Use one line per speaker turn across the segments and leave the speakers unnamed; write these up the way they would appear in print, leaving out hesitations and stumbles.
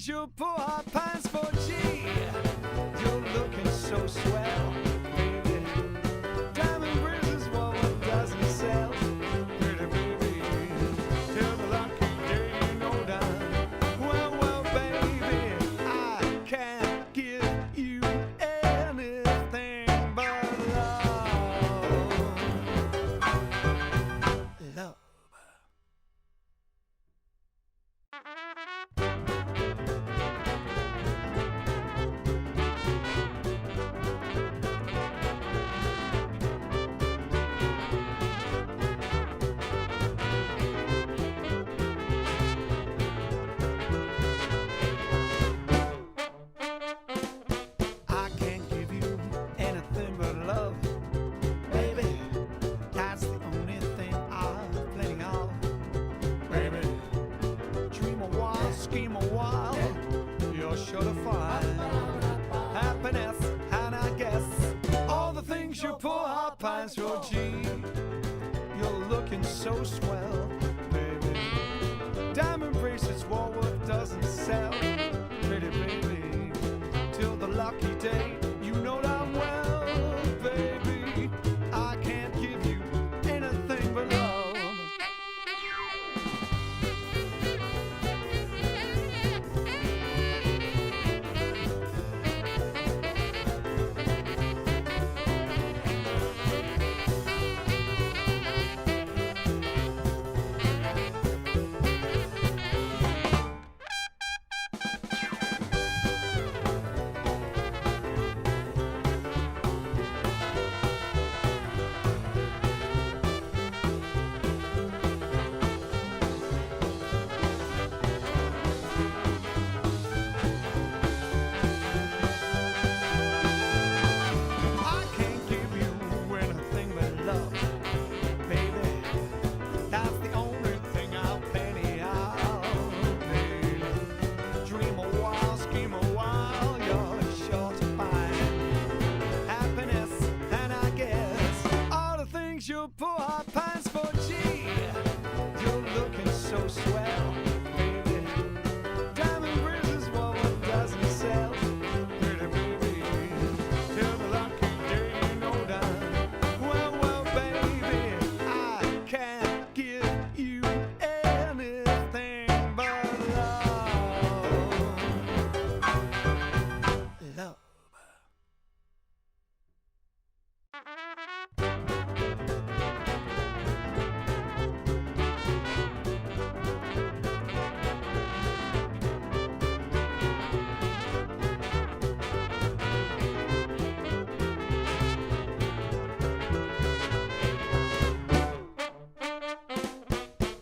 things you pour our pants for, G. You're looking so swell, baby. Diamond rings, well, what doesn't sell? Pretty baby, till the lucky day you know down. Well, baby, I can't give you anything but love. Love. I can't give you anything but love, baby. That's the only thing I've plenty of, baby. Dream a while, scheme a while, you're sure to find happiness, and I guess all the things you pour out pines for, G. You're looking so swell, baby. Diamond bracelets, Walworth doesn't sell, pretty baby. Till the lucky day, you know damn well, baby. I can't give you anything but love. I can't give you anything but love, baby. That's the only thing I'll plenty of, baby. Dream a while, scheme a while, you're sure to find happiness, and I guess all the things you pour our pants for, G. You're looking so swell, baby. Diamond rings, well, what doesn't sell? Pretty baby, till the lucky day you know down. Well, baby, I can't give you anything but love. Love.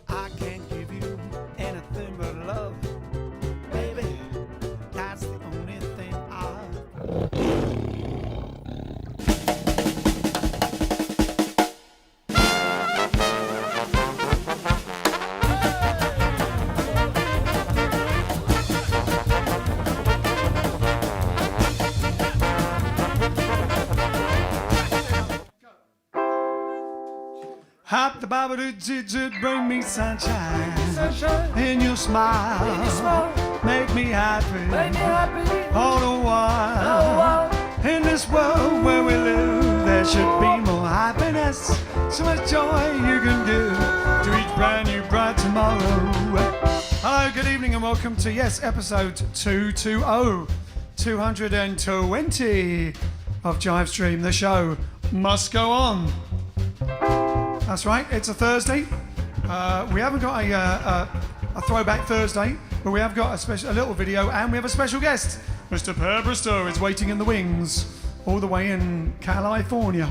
I can't give you anything but love, baby. That's the only thing I've. Hop the Bible to bring me sunshine, and your smile, make me happy, all the while. In this world where we live, there should be more happiness, so much joy you can give to each brand new bright tomorrow. Hello, good evening, and welcome to, yes, episode 220, 220 of JiveStream. The show must go on. That's right, it's a Thursday. We haven't got a throwback Thursday, but we have got a little video, and we have a special guest. Mr. Per Bristow is waiting in the wings, all the way in California,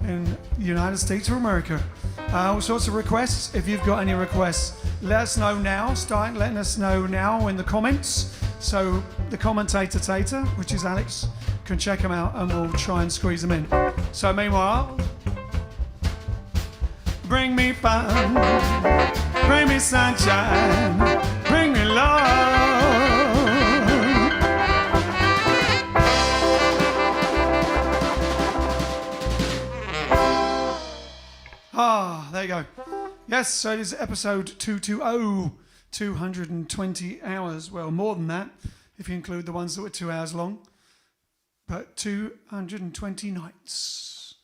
in the United States of America. All sorts of requests. If you've got any requests, let us know now. Start letting us know now in the comments. So the commentator Tater, which is Alex, can check them out, and we'll try and squeeze them in. So meanwhile, bring me fun, bring me sunshine, bring me love. Ah, there you go. Yes, so it is episode 220, 220 hours, well, more than that. if you include the ones that were 2 hours long. But 220 nights.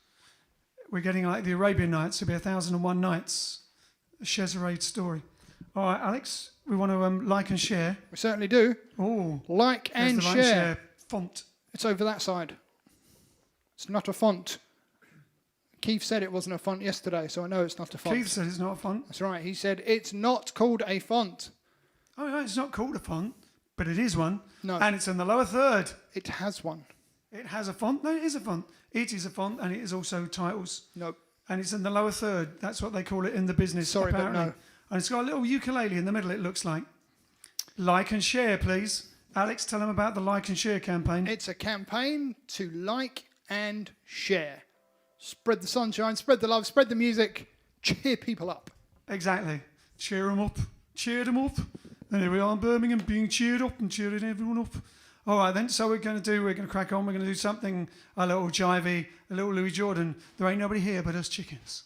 We're getting like the Arabian Nights. It'll be 1,001 nights. A Shezarade story. All right, Alex, we want to like and share.
We certainly do.
Oh,
like and
the like and share font.
It's over that side. It's not a font. Keith said it wasn't a font yesterday, so I know it's not a font.
Keith said it's not a font.
That's right. He said it's not called a font.
Oh, no, it's not called a font, but it is one.
No.
And it's in the lower third.
It has one.
It has a font? No, it is a font. It is a font, and it is also titles.
Nope.
And it's in the lower third. That's what they call it in the business,
Sorry,
apparently.
but no.
And it's got a little ukulele in the middle, it looks like. Like and share, please. Alex, tell them about the like and share campaign.
It's a campaign to like and share. Spread the sunshine, spread the love, spread the music, cheer people up.
Exactly. Cheer them up. Cheer them up. And here we are in Birmingham being cheered up and cheering everyone up. All right, then. So we're going to crack on. We're going to do something a little jivey, a little Louis Jordan. There ain't nobody here but us chickens.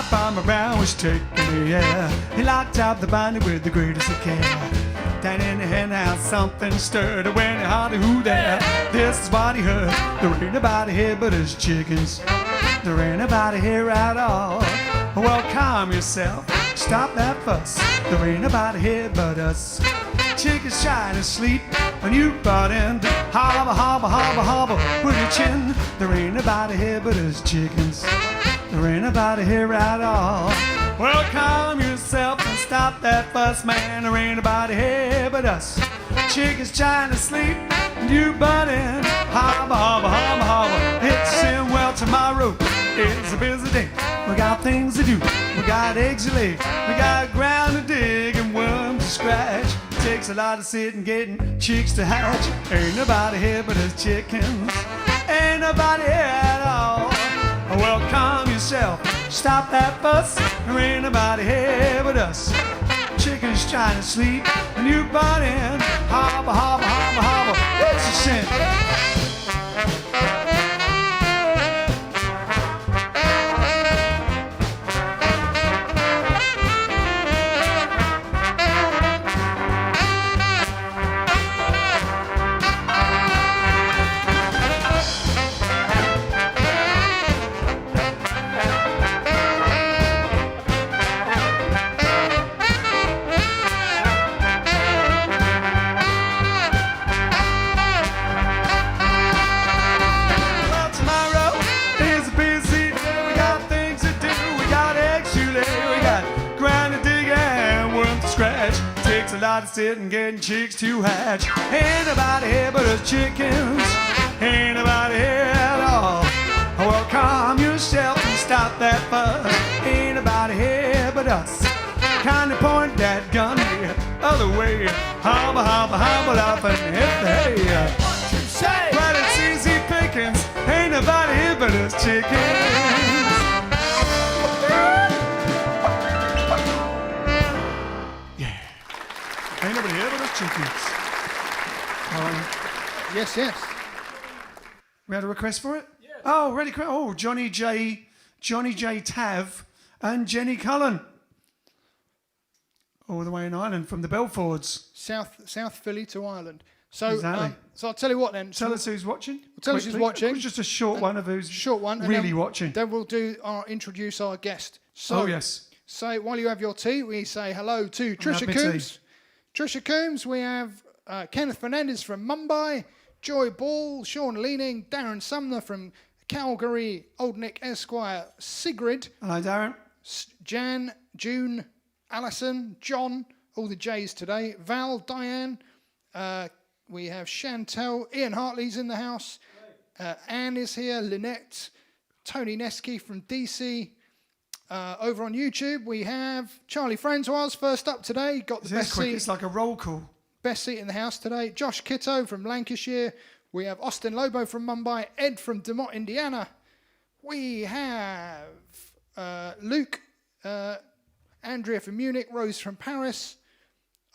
Farmer Brown was taking the air. He locked out the bandit with the greatest of care. Down in the hen house, something stirred. When he hollered, who there? This is what he heard. There ain't nobody here but us chickens. There ain't nobody here at all. Well, calm yourself. Stop that fuss. There ain't nobody here but us. Chickens trying to sleep when you brought in. Hobble, hobble, hobble, hobble with your chin. There ain't nobody here but us chickens. There ain't nobody here at all. Well, calm yourself and stop that fuss, man. There ain't nobody here but us. Chickens trying to sleep, and you butt in. Hobble, hobble, hobble, hobble. It's in. Well, tomorrow is a busy day. We got things to do. We got eggs to lay. We got ground to dig and worms to scratch. It takes a lot of sitting, getting chicks to hatch. Ain't nobody here but us chickens. Ain't nobody here at all. Well, calm yourself, stop that fuss. There ain't nobody here but us. Chickens trying to sleep, and you butt in. Hobble, hobble, hobble, hobble. What's the sin? A lot of sitting, getting chicks to hatch. Ain't nobody here but us chickens. Ain't nobody here at all. Well, calm yourself and stop that fuss. Ain't nobody here but us. Kindly point that gun the other way. Hobble, hobble, hobble up and hit the hay. What you say? Well, it's easy pickings. Ain't nobody here but us chickens. Ain't nobody here but us chickens.
Yes, yes.
We had a request for it? Yes. Oh, ready? Oh, Johnny J Tav and Jenny Cullen. All the way in Ireland from the Belfords.
South Philly to Ireland. So,
exactly.
So I'll tell you what then.
Tell us who's watching.
Tell us who's watching.
It was just a short one of who's really watching.
Then we'll introduce our guest. So,
yes.
So while you have your tea, we say hello to Trisha Coombs. Trisha Coombs, we have Kenneth Fernandez from Mumbai, Joy Ball, Sean Leaning, Darren Sumner from Calgary, Old Nick Esquire, Sigrid.
Hello, Darren.
Jan, June, Alison, John, all the J's today, Val, Diane, we have Chantel, Ian Hartley's in the house, Anne is here, Lynette, Tony Neski from DC. Over on YouTube, we have Charlie Francois first up today. Got the best seat.
It's like a roll call.
Best seat in the house today. Josh Kitto from Lancashire. We have Austin Lobo from Mumbai. Ed from DeMotte, Indiana. We have Luke, Andrea from Munich, Rose from Paris.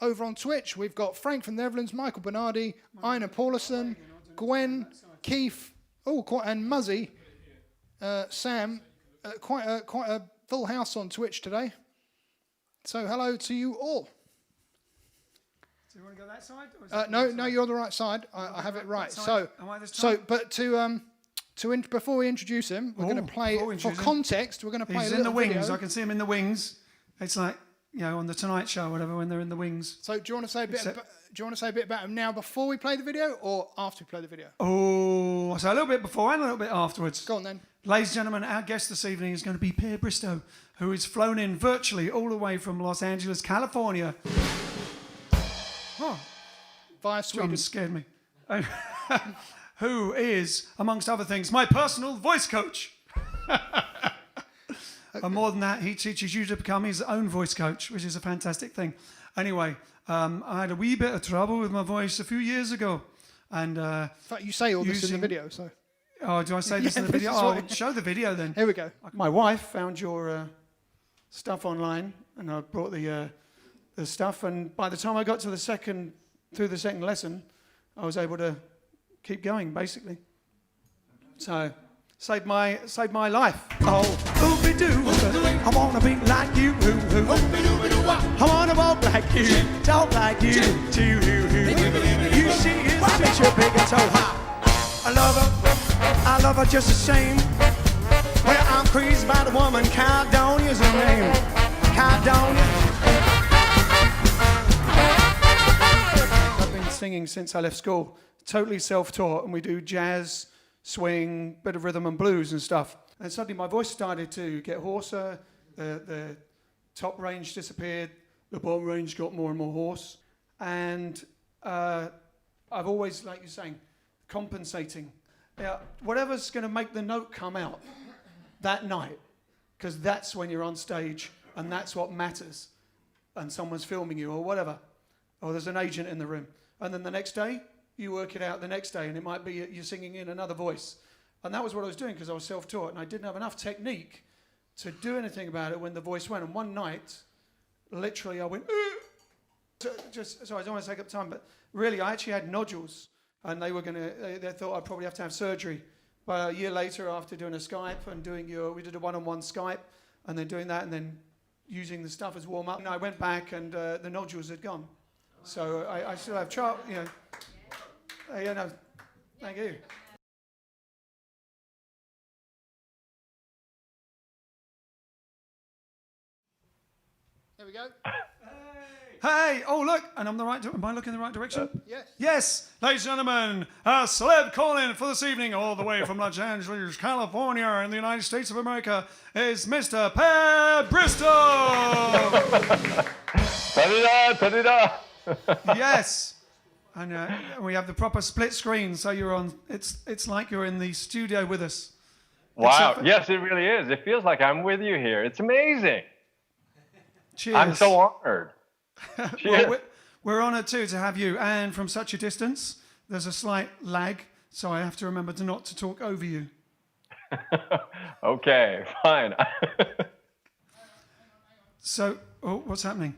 Over on Twitch, we've got Frank from the Netherlands, Michael Bernardi, Ina Paulison, Gwen, Keith, and Muzzy, Sam. Quite a full house on Twitch today. So hello to you all.
Do you want to go that side?
No, you're on the right side. I have it right. Before we introduce him, we're going to play, for context, we're going to play
He's
a
in the
little
wings.
video.
I can see him in the wings. It's like, on the Tonight Show or whatever, when they're in the wings.
So do you want to say a bit about him now before we play the video or after we play the video?
Oh, so a little bit before and a little bit afterwards.
Go on then.
Ladies and gentlemen, our guest this evening is going to be Per Bristow, who is flown in virtually all the way from Los Angeles, California. Oh,
Via Sweden.
John scared me. Who is, amongst other things, my personal voice coach. And more than that, he teaches you to become his own voice coach, which is a fantastic thing. Anyway, I had a wee bit of trouble with my voice a few years ago. And
in fact, you say all this in the video, so...
Oh, do I say this in the video? Oh, show the video then.
Here we go.
My wife found your stuff online, and I brought the stuff. And by the time I got to through the second lesson, I was able to keep going, basically. So, saved my life. Oh, ooby-doo, I wanna be like you. I wanna walk like you, talk like you. You see, it's picture big and so hot. I love her just the same. Well, I'm crazy about the woman. Caledonia's her name. Caledonia. I've been singing since I left school. Totally self-taught, and we do jazz, swing, bit of rhythm and blues and stuff. And suddenly my voice started to get hoarser. The top range disappeared. The bottom range got more and more hoarse. And I've always, like you're saying, compensating. Whatever's going to make the note come out that night, because that's when you're on stage and that's what matters, and someone's filming you or whatever, or there's an agent in the room, and then the next day you work it out the next day, and it might be you're singing in another voice. And that was what I was doing, because I was self-taught and I didn't have enough technique to do anything about it when the voice went. And one night, literally I went so I don't want to take up time, but really I actually had nodules. And they thought I'd probably have to have surgery. But a year later, after doing a Skype and we did a one-on-one Skype, and then doing that, and then using the stuff as warm-up, and I went back, and the nodules had gone. So I still have no, thank you.
There we go.
Hey, oh look, and am I looking in the right direction?
Yes.
Yes, ladies and gentlemen, a celeb call-in for this evening, all the way from Los Angeles, California, in the United States of America, is Mr. Per Bristow.
Ta-da-da, ta-da-da.
Yes, and we have the proper split screen, so you're on. It's like you're in the studio with us.
Wow, yes, it really is. It feels like I'm with you here. It's amazing.
Cheers.
I'm so honored.
Well, we're honoured too to have you, and from such a distance, there's a slight lag, so I have to remember not to talk over you.
Okay, fine.
So, what's happening?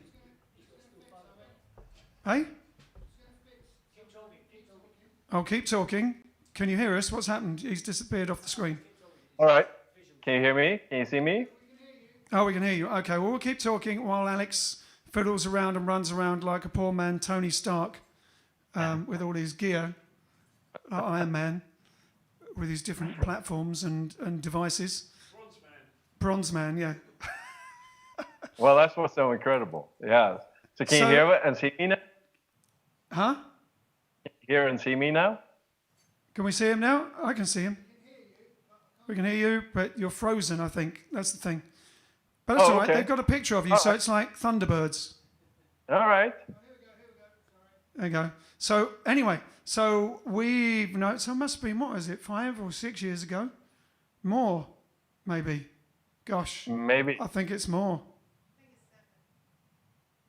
Hey? Oh, keep talking. Can you hear us? What's happened? He's disappeared off the screen.
All right. Can you hear me? Can you see me?
Oh, we can hear you. Okay, well, we'll keep talking while Alex fiddles around and runs around like a poor man Tony Stark with all his gear, like Iron Man, with his different platforms and devices. Bronze Man, yeah.
Well, that's what's so incredible. Yeah. So can you hear it and see me now?
Huh?
Can you hear and see me now?
Can we see him now? I can see him. We can hear you, but you're frozen, I think. That's the thing. But that's all right.
Okay.
They've got a picture of you, so it's like Thunderbirds.
All right.
There you go. So anyway, so it must be, what is it, 5 or 6 years ago? More, maybe. Gosh.
Maybe.
I think it's more.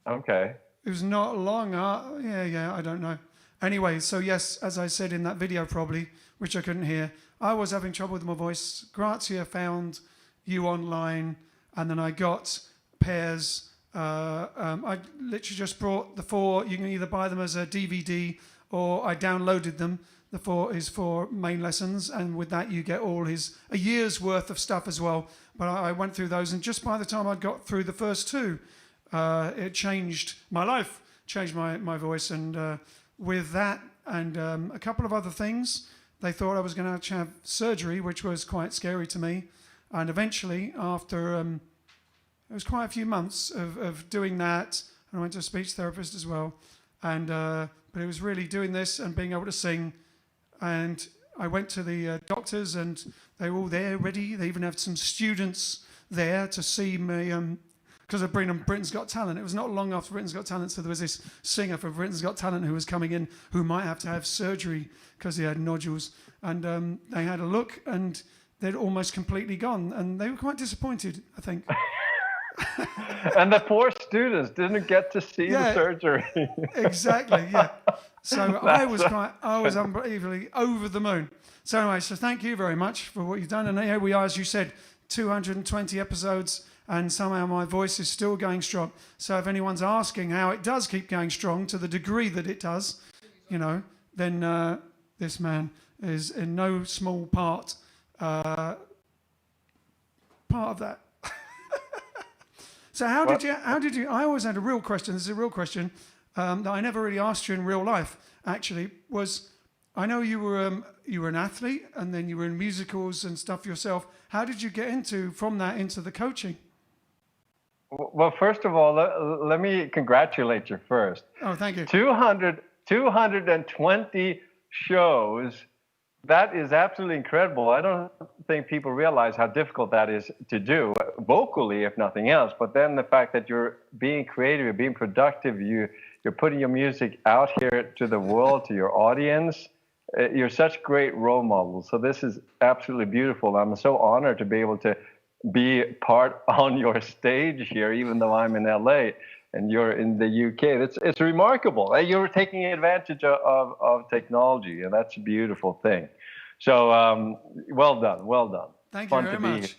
Okay.
It was not long. Yeah, I don't know. Anyway, so yes, as I said in that video probably, which I couldn't hear, I was having trouble with my voice. Grazia found you online, and then I got Per's
I literally just brought the 4. You can either buy them as a DVD or I downloaded them. The 4 is for main lessons, and with that you get all a year's worth of stuff as well. But I went through those, and just by the time I got through the first 2, it changed my life, changed my voice, and with that and a couple of other things, they thought I was going to have surgery, which was quite scary to me. And eventually, after it was quite a few months of doing that, and I went to a speech therapist as well, and but it was really doing this and being able to sing. And I went to the doctors, and they were all there ready. They even had some students there to see me because of Britain's Got Talent. It was not long after Britain's Got Talent, so there was this singer for Britain's Got Talent who was coming in who might have to have surgery because he had nodules. And they had a look, and they'd almost completely gone. And they were quite disappointed, I think.
And the poor students didn't get to see the surgery.
Exactly, yeah. So I was unbelievably over the moon. So anyway, so thank you very much for what you've done. And here we are, as you said, 220 episodes, and somehow my voice is still going strong. So if anyone's asking how it does keep going strong to the degree that it does, then this man is in no small part of that. So how did you, I always had a real question, this is a real question, that I never really asked you in real life, actually, was, I know you were an athlete, and then you were in musicals and stuff yourself. How did you get from that into the coaching?
Well, first of all, let me congratulate you first.
Oh, thank you.
220 shows. That is absolutely incredible. I don't think people realize how difficult that is to do vocally, if nothing else. But then the fact that you're being creative, you're being productive, you're putting your music out here to the world, to your audience. You're such great role models. So this is absolutely beautiful. I'm so honored to be able to be part on your stage here, even though I'm in LA and you're in the UK. It's remarkable. You're taking advantage of technology, and that's a beautiful thing. So well done, well done.
Thank you very much.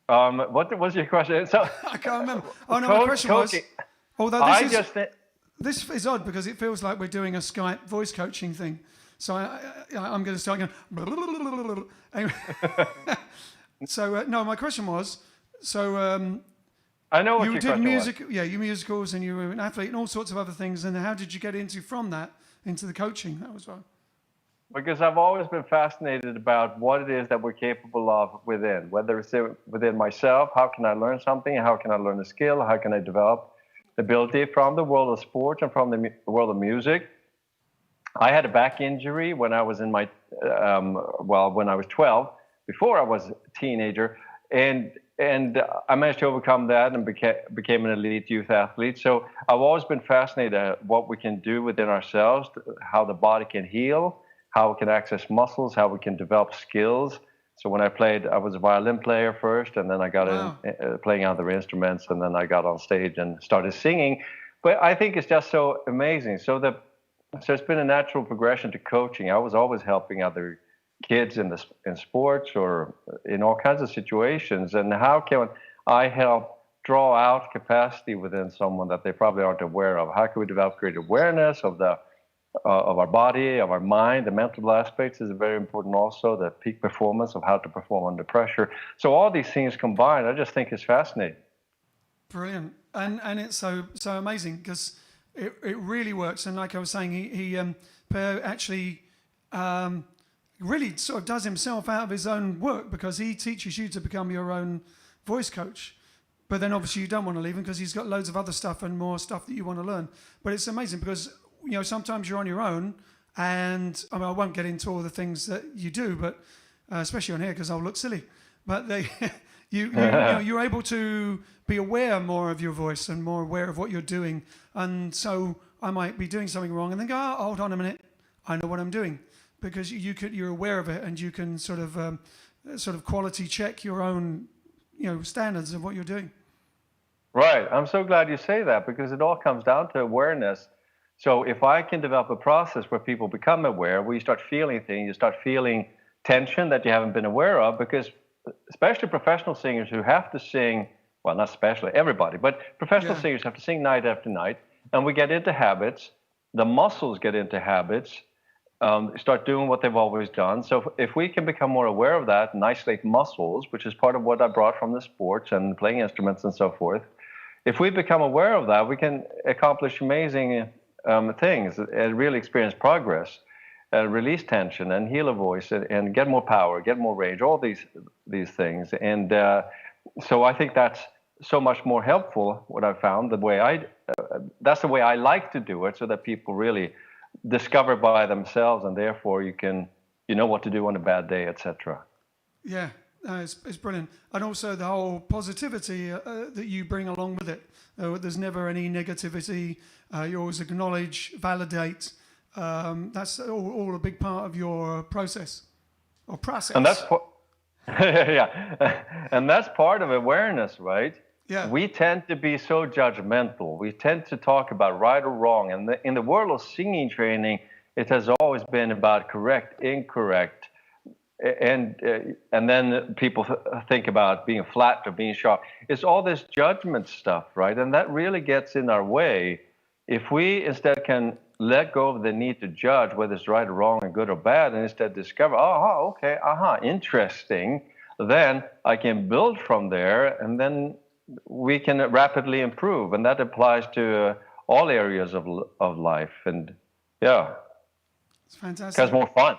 What was your question? So
I can't remember. Oh no, my question was. Although this is odd because it feels like we're doing a Skype voice coaching thing. So I'm going to start going. Anyway. So no, my question was. So
I know what
you
your
did
question
music.
was.
Yeah, you musicals, and you were an athlete, and all sorts of other things. And how did you get from that into the coaching? That was well.
Because I've always been fascinated about what it is that we're capable of within, whether it's within myself, how can I learn something, how can I learn a skill, how can I develop the ability from the world of sport and from the world of music. I had a back injury when I was in my, when I was 12, before I was a teenager, and I managed to overcome that and became an elite youth athlete. So I've always been fascinated at what we can do within ourselves, how the body can heal, how we can access muscles, how we can develop skills. So when I played, I was a violin player first, and then I got in playing other instruments, and then I got on stage and started singing. But I think it's just so amazing. So it's been a natural progression to coaching. I was always helping other kids in sports or in all kinds of situations. And how can I help draw out capacity within someone that they probably aren't aware of? How can we develop great awareness of our body, of our mind? The mental aspects is very important also, the peak performance of how to perform under pressure. So all these things combined, I just think is fascinating.
Brilliant. And it's so amazing because it really works. And like I was saying, he Per actually really sort of does himself out of his own work because he teaches you to become your own voice coach. But then obviously you don't want to leave him because he's got loads of other stuff and more stuff that you want to learn. But it's amazing because sometimes you're on your own, and I won't get into all the things that you do, but especially on here because I'll look silly. But you're able to be aware more of your voice and more aware of what you're doing. And so I might be doing something wrong and then go, oh, hold on a minute, I know what I'm doing, because you're aware of it, and you can sort of quality check your own standards of what you're doing.
Right. I'm so glad you say that, because it all comes down to awareness. So if I can develop a process where people become aware, where you start feeling things, you start feeling tension that you haven't been aware of, because especially professional singers who have to sing well, not especially, everybody, but professional
Yeah.
singers have to sing night after night, and we get into habits. The muscles get into habits, start doing what they've always done. So if we can become more aware of that and isolate muscles, which is part of what I brought from the sports and playing instruments and so forth, if we become aware of that, we can accomplish amazing things and really experience progress, release tension and heal a voice and get more power, get more range, all these things. And so I think that's so much more helpful, what I've found, that's the way I like to do it, so that people really discover by themselves, and therefore you know what to do on a bad day, etc.
Yeah, it's brilliant. And also the whole positivity that you bring along with it. There's never any negativity. You always acknowledge, validate. That's all a big part of your process or process.
And that's yeah, and that's part of awareness, right?
Yeah.
We tend to be so judgmental. We tend to talk about right or wrong. And in the world of singing training, it has always been about correct, incorrect, and then people think about being flat or being sharp. It's all this judgment stuff, right? And that really gets in our way. If we instead can let go of the need to judge whether it's right or wrong and good or bad, and instead discover, okay, interesting, then I can build from there, and then we can rapidly improve. And that applies to all areas of life. And yeah,
It's fantastic.
because more fun.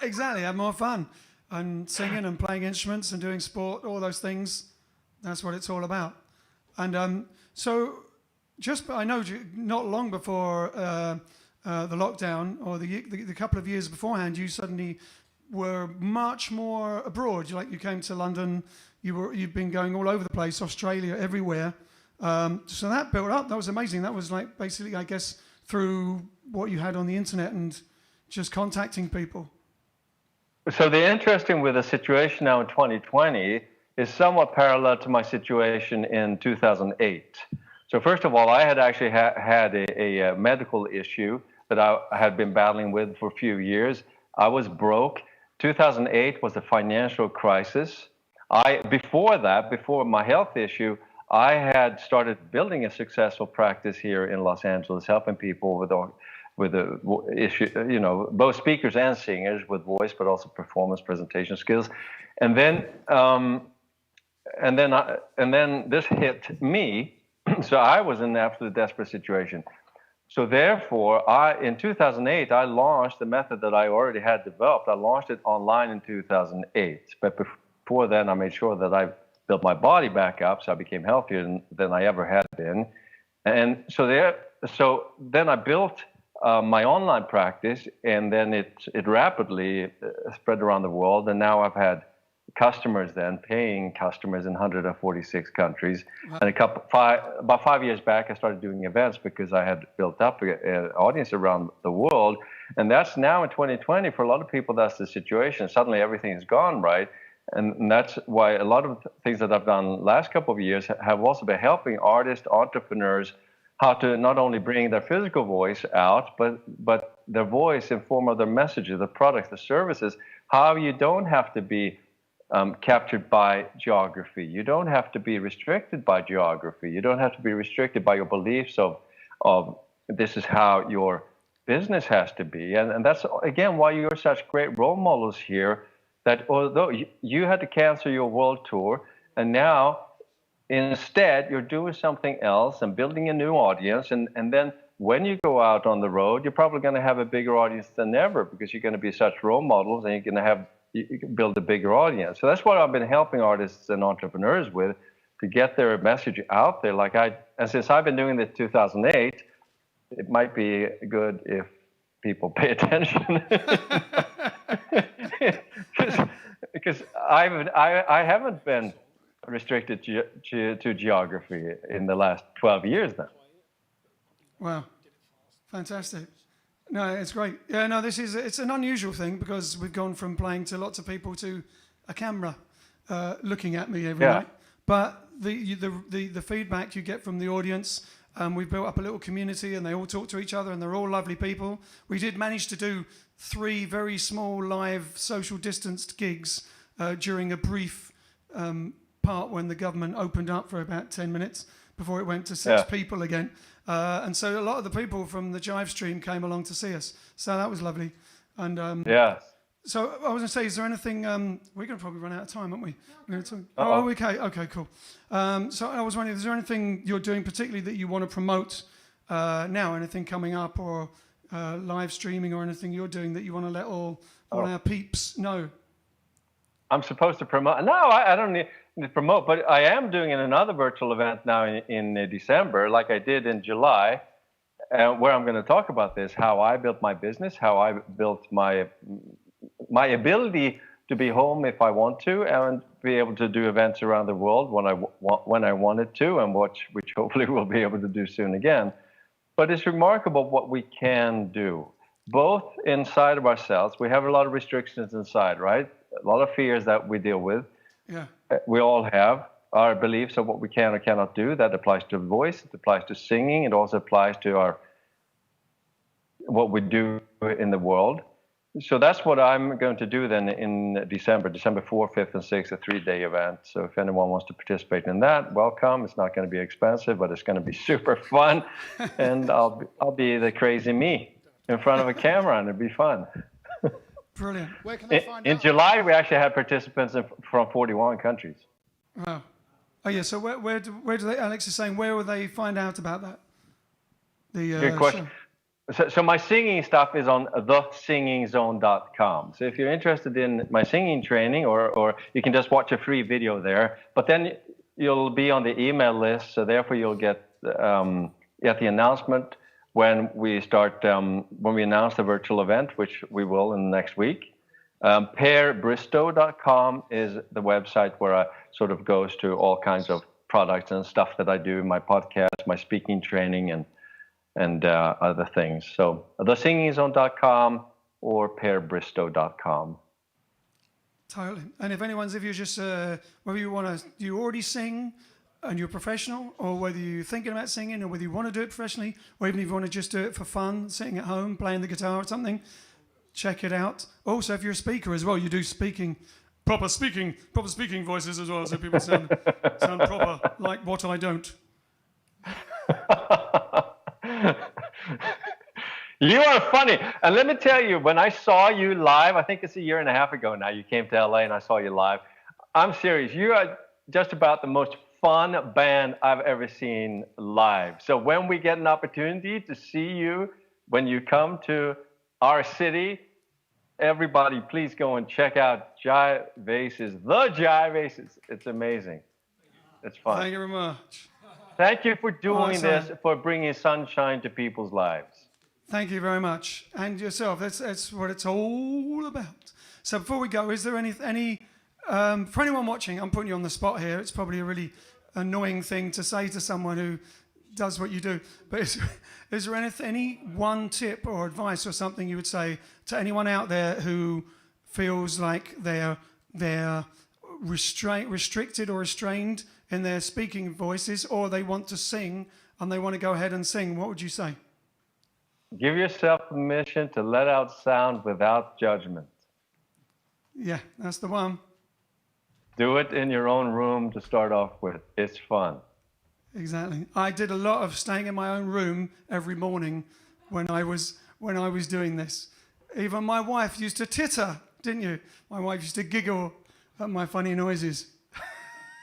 Exactly, have more fun. And singing and playing instruments and doing sport, all those things, that's what it's all about. And so I know not long before the lockdown, or the couple of years beforehand, you suddenly were much more abroad. You came to London, you've been going all over the place, Australia, everywhere. So that built up. That was amazing. That was like basically, I guess, through what you had on the internet and just contacting people.
So the interesting with the situation now in 2020 is somewhat parallel to my situation in 2008. So first of all, I had actually had a medical issue that I had been battling with for a few years. I was broke. 2008 was a financial crisis. Before my health issue, I had started building a successful practice here in Los Angeles, helping people with the issue, both speakers and singers with voice, but also performance, presentation skills. And then this hit me. So I was in an absolute desperate situation. So therefore, in 2008, I launched the method that I already had developed. I launched it online in 2008. But before then, I made sure that I built my body back up, so I became healthier than I ever had been. And so then I built my online practice, and then it rapidly spread around the world. And now I've had customers, paying customers in 146 countries. Wow. And about 5 years back, I started doing events because I had built up an audience around the world. And that's now in 2020, for a lot of people, that's the situation. Suddenly everything is gone, right? And that's why a lot of things that I've done last couple of years have also been helping artists, entrepreneurs, how to not only bring their physical voice out, but their voice in form of their messages, the products, the services, how you don't have to be captured by geography. You don't have to be restricted by geography. You don't have to be restricted by your beliefs of this is how your business has to be. And that's, again, why you're such great role models here, that although you had to cancel your world tour, and now instead you're doing something else and building a new audience. And then when you go out on the road, you're probably going to have a bigger audience than ever, because you're going to be such role models, and you're going to you can build a bigger audience. So that's what I've been helping artists and entrepreneurs with, to get their message out there. And since I've been doing this 2008, it might be good if people pay attention. Because I haven't been restricted to geography in the last 12 years now.
Wow, fantastic. No, it's great. Yeah, no, it's an unusual thing, because we've gone from playing to lots of people to a camera looking at me every night. But the feedback you get from the audience, we've built up a little community, and they all talk to each other, and they're all lovely people. We did manage to do 3 very small live social distanced gigs during a brief part when the government opened up for about 10 minutes before it went to 6 people again. And so a lot of the people from the JiveStream came along to see us. So that was lovely. And so I was going to say, is there anything, we're going to probably run out of time, aren't we? Okay, cool. So I was wondering, is there anything you're doing particularly that you want to promote now? Anything coming up or live streaming or anything you're doing that you want to let all our peeps know?
I'm supposed to promote. No, I don't need to promote, but I am doing another virtual event now in December, like I did in July, where I'm going to talk about this, how I built my business, how I built my ability to be home if I want to, and be able to do events around the world when I wanted to, and which hopefully we'll be able to do soon again. But it's remarkable what we can do, both inside of ourselves. We have a lot of restrictions inside, right? A lot of fears that we deal with.
Yeah.
We all have our beliefs of what we can or cannot do. That applies to voice. It applies to singing. It also applies to what we do in the world. So that's what I'm going to do then in December 4th, 5th, and 6th, a 3-day event. So if anyone wants to participate in that, welcome. It's not going to be expensive, but it's going to be super fun. And I'll be the crazy me in front of a camera, and it'll be fun.
Brilliant.
Where can they find
in
out?
July, we actually had participants from 41 countries.
Wow. Oh yeah. So where do they? Alex is saying, where will they find out about that?
Good question. So my singing stuff is on thesingingzone.com. So if you're interested in my singing training, or you can just watch a free video there. But then you'll be on the email list, so therefore you'll get the announcement when we start, when we announce the virtual event, which we will in the next week. Bristow.com is the website where I sort of goes to all kinds of products and stuff that I do, my podcast, my speaking training, and other things. So thesingingzone.com or perbristow.com.
Totally. And if you're just, whether you want to, do you already sing and you're professional, or whether you're thinking about singing, or whether you want to do it professionally, or even if you want to just do it for fun, sitting at home, playing the guitar or something, check it out. Also, if you're a speaker as well, you do proper speaking voices as well, so people sound proper, like what I don't.
You are funny. And let me tell you, when I saw you live, I think it's a year and a half ago now, you came to LA and I saw you live. I'm serious. You are just about the most fun band I've ever seen live. So when we get an opportunity to see you, when you come to our city, everybody, please go and check out Jive Aces, the Jive Aces. It's amazing. It's fun.
Thank you very much.
Thank you for doing this, for bringing sunshine to people's lives.
Thank you very much. And yourself, that's what it's all about. So before we go, is there any for anyone watching, I'm putting you on the spot here, it's probably a really annoying thing to say to someone who does what you do, but is there any one tip or advice or something you would say to anyone out there who feels like they're restricted or restrained in their speaking voices, or they want to sing and they want to go ahead and sing? What would you say?
Give yourself permission to let out sound without judgment.
Yeah, that's the one.
Do it in your own room to start off with. It's fun.
Exactly. I did a lot of staying in my own room every morning when I was doing this. Even my wife used to titter, didn't you? My wife used to giggle at my funny noises.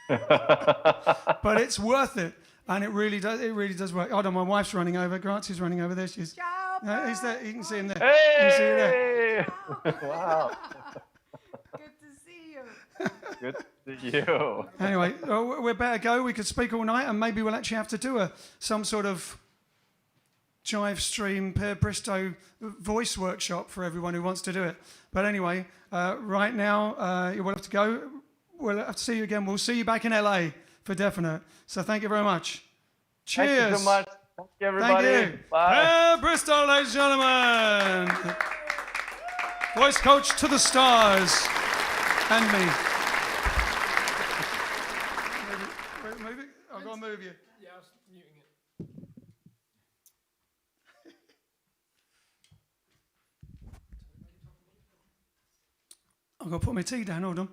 But it's worth it, and it really does work. Hold on, my wife's running over. Grant's running over there. She's he's there. You can see him there.
Hey!
You can see her there.
Wow.
Good to see you.
Good to see you.
Anyway, we better go. We could speak all night, and maybe we'll actually have to do some sort of JiveStream Per Bristow voice workshop for everyone who wants to do it. But anyway, right now we'll have to go. We'll have to see you again. We'll see you back in LA for definite. So thank you very much. Cheers.
Thank you so much. Thank you, everybody.
Thank you.
Bye.
Bristow, ladies and gentlemen. Voice coach to the stars. And me. Move it. I've got to move you.
Yeah, I was muting it.
I've got to put my tea down. Hold on.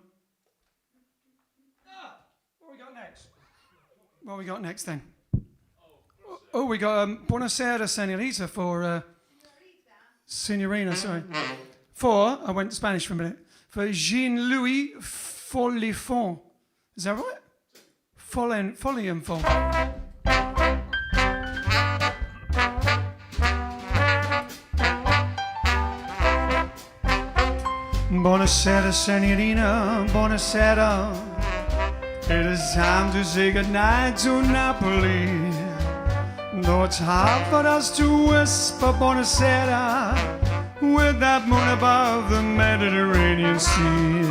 we got next then? Oh, we got Buonasera Senorita for Signorina, sorry. I went Spanish for a minute. For Jean-Louis Follifont. Is that right? Follienfont. Buonasera, Signorina, buonasera. It is time to say goodnight to Napoli. Though it's hard for us to whisper buonasera with that moon above the Mediterranean Sea.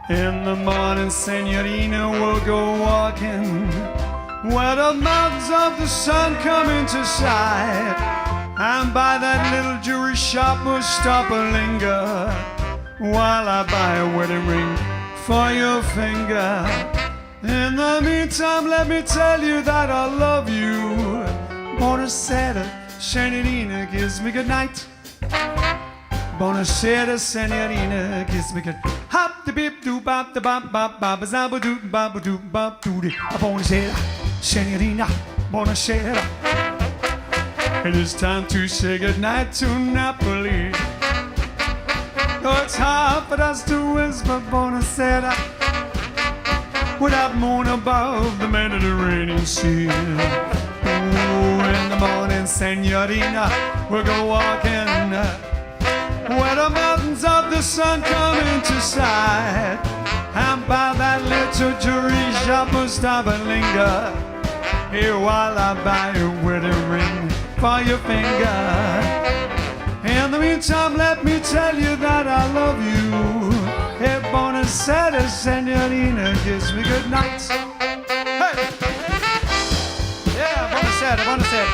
In the morning, Signorina, we'll go walking where the mountains of the sun come into sight. And by that little jewelry shop we'll stop and linger while I buy a wedding ring for your finger. In the meantime, let me tell you that I love you. Buonasera, Signorina, kiss me goodnight. Buonasera, Signorina, kiss me good. Hop the bip doo bop the bop bop bop zabba doo bop doo bop doo dee. Buonasera, Signorina, buonasera. It is time to say goodnight to Napoli. Though it's hard for us to whisper buonasera with that moon above the Mediterranean Sea. Oh, in the morning, Signorina, we'll go walking where the mountains of the sun come into sight. And by that little jewelry shop we'll stop and linger here while I buy a wedding ring for your finger. In the meantime, let me tell you that I love you. Hey, buonasera, Signorina, kiss me good night. Hey! Yeah, buonasera, buonasera.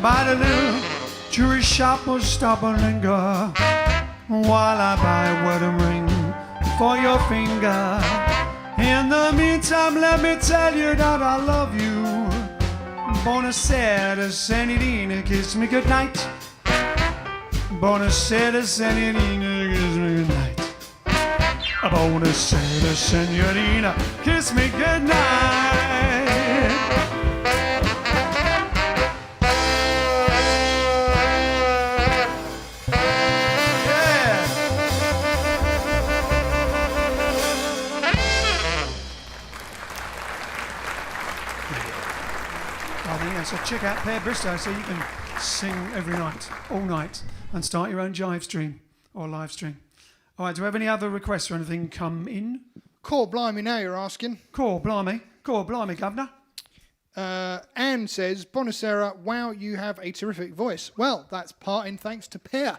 By the little jewelry shop will stop and linger while I buy a wedding ring for your finger. In the meantime, let me tell you that I love you. Buonasera, Signorina, kiss me goodnight. Buonasera, Signorina, kiss me goodnight. Buonasera, Signorina, kiss me goodnight. So check out Bristow so you can sing every night, all night, and start your own Jive stream or live stream. All right, do we have any other requests or anything come in?
Core blimey now, you're asking.
Core blimey, governor.
Anne says, Buonasera, wow, you have a terrific voice. Well, that's part in thanks to Per.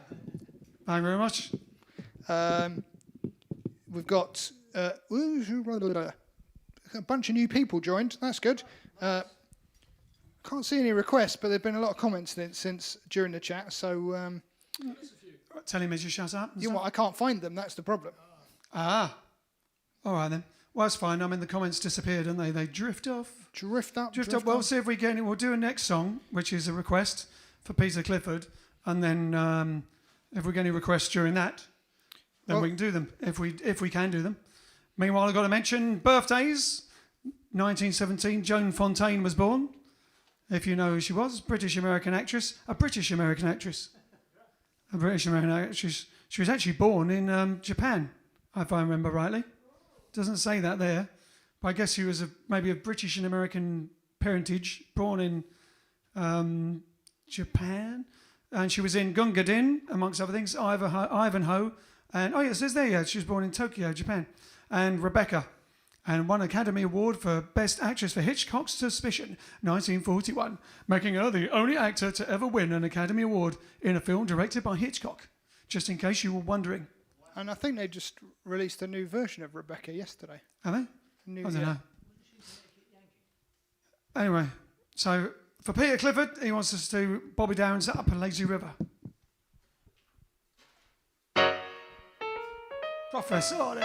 Thank you very much.
We've got a bunch of new people joined. That's good. Can't see any requests, but there've been a lot of comments since during the chat. So
Tell him as you shut up.
you know what? I can't find them. That's the problem.
All right then. Well, that's fine. I mean, the comments disappeared, and they drift off.
Drift up.
Well,
on.
see if we get any. We'll do a next song, which is a request for Peter Clifford, and then if we get any requests during that, then we can do them. If we can do them. Meanwhile, I've got to mention birthdays. 1917, Joan Fontaine was born. If you know who she was, British American actress. A British American actress. She was actually born in Japan, if I remember rightly. Doesn't say that there, but I guess she was maybe of British and American parentage, born in Japan, and she was in Gunga Din, amongst other things. Ivanhoe, and it says there, yeah, she was born in Tokyo, Japan, and Rebecca. And won Academy Award for Best Actress for Hitchcock's Suspicion, 1941, making her the only actor to ever win an Academy Award in a film directed by Hitchcock, just in case you were wondering.
And I think they just released a new version of Rebecca yesterday.
Have they? I don't know. Anyway, so for Peter Clifford, he wants us to do Bobby Darin's Up a Lazy River. Professore.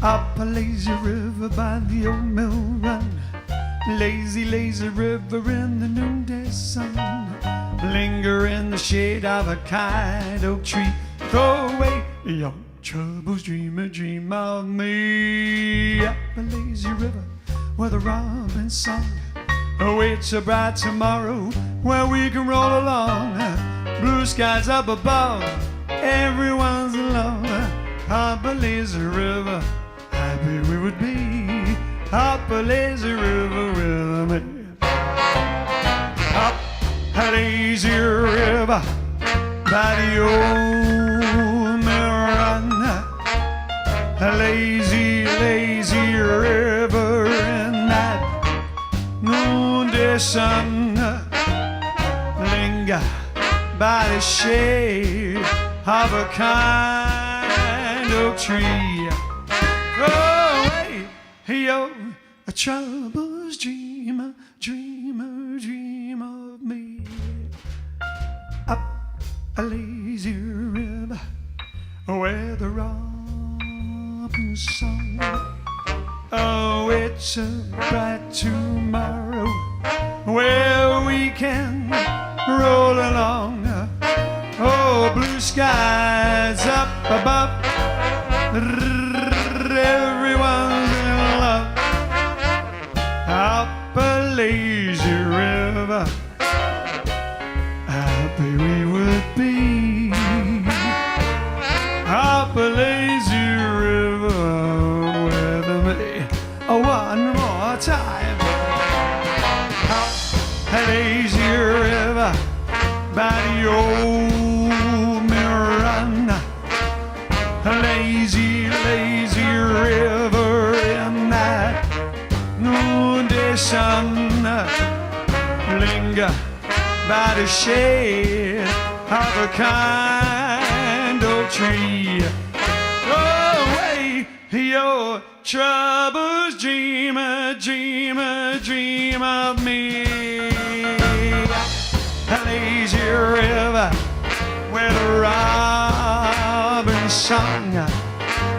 Up a lazy river by the old mill run, lazy, lazy river in the noonday sun. Linger in the shade of a kind oak tree, throw away your troubles, dream a dream of me. Up a lazy river where the robin song awaits a bright tomorrow where we can roll along. Blue skies up above, everyone's alone. Up a lazy river, happy we would be. Up a lazy river with me. Up a lazy river by the old mill run. A lazy, lazy river in that noonday sun. Linger by the shade of a kind oak tree. Throw away your troubles, dreamer, dreamer, dream of me. Up a lazy river where the robin song. Oh, it's a bright tomorrow where we can roll along. Oh, blue skies up above, everyone's in love. Up a lazy river, happy we would be. Up a lazy river with me. Oh, one more time. Up a lazy river by the old mill run. A lazy, lazy river in that noonday sun. Linger by the shade of a kind old tree. Throw away your troubles, dreamer, dreamer, dream of me. A lazy river where the robin song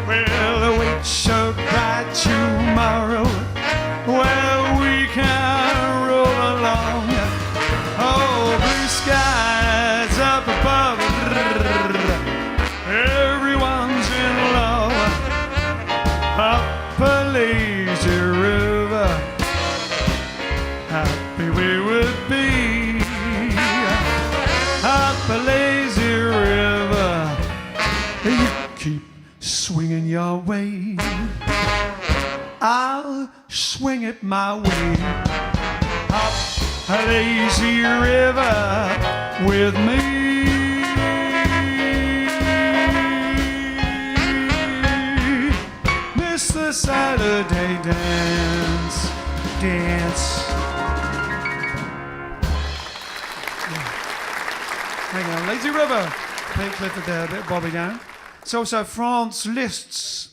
will await so bright tomorrow where we can roll along. Oh, blue skies up above, everyone's in love. Up a lazy river, happy we would be. Up a lazy river, you keep swinging your way, I'll swing it my way. Up a lazy river with me. Miss the Saturday dance, dance. Hang on, Lazy River. Pete Clifford there, a bit of Bobby down. It's also France Liszt's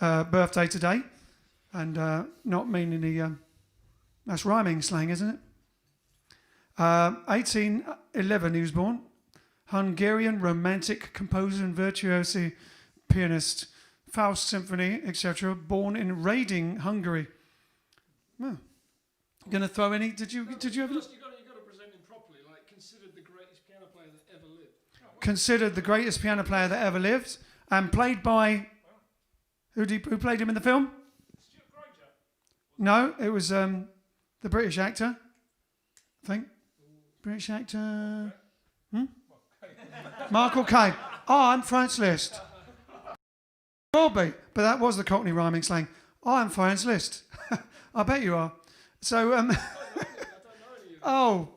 birthday today, and not meaning the that's rhyming slang, isn't it? 1811 he was born. Hungarian romantic composer and virtuoso pianist, Faust Symphony, etc. Born in Rading, Hungary. Oh. Gonna throw any? Did you ever?
You got to present him properly. Like considered the greatest piano player that ever lived.
Considered the greatest piano player that ever lived, and played by who played him in the film?
Stuart Granger.
No, it was the British actor. I think British actor. Michael Caine. Oh, I'm Franz Liszt. Will be, but that was the Cockney rhyming slang. Oh, I'm Franz Liszt. I bet you are. So oh,